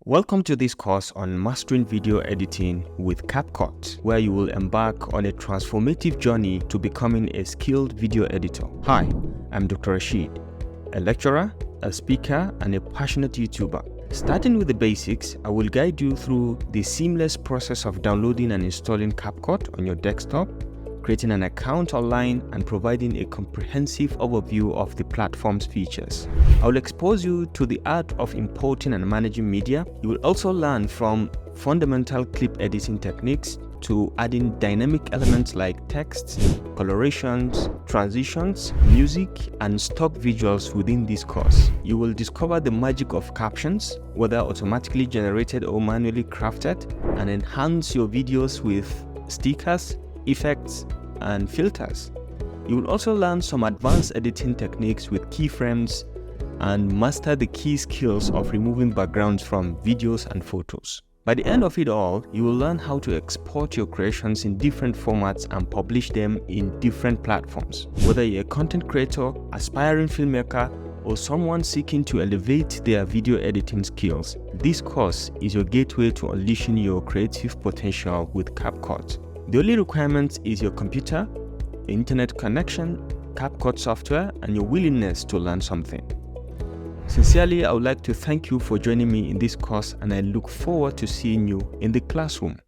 Welcome to this course on mastering video editing with CapCut, where you will embark on a transformative journey to becoming a skilled video editor. Hi, I'm Dr. Rashid, a lecturer, a speaker, and a passionate YouTuber. Starting with the basics, I will guide you through the seamless process of downloading and installing CapCut on your desktop, creating an account online, and providing a comprehensive overview of the platform's features. I will expose you to the art of importing and managing media. You will also learn from fundamental clip editing techniques to adding dynamic elements like text, colorations, transitions, music, and stock visuals within this course. You will discover the magic of captions, whether automatically generated or manually crafted, and enhance your videos with stickers, effects, and filters. You will also learn some advanced editing techniques with keyframes and master the key skills of removing backgrounds from videos and photos. By the end of it all, you will learn how to export your creations in different formats and publish them in different platforms. Whether you're a content creator, aspiring filmmaker, or someone seeking to elevate their video editing skills, this course is your gateway to unleashing your creative potential with CapCut. The only requirement is your computer, internet connection, CapCut software, and your willingness to learn something. Sincerely, I would like to thank you for joining me in this course, and I look forward to seeing you in the classroom.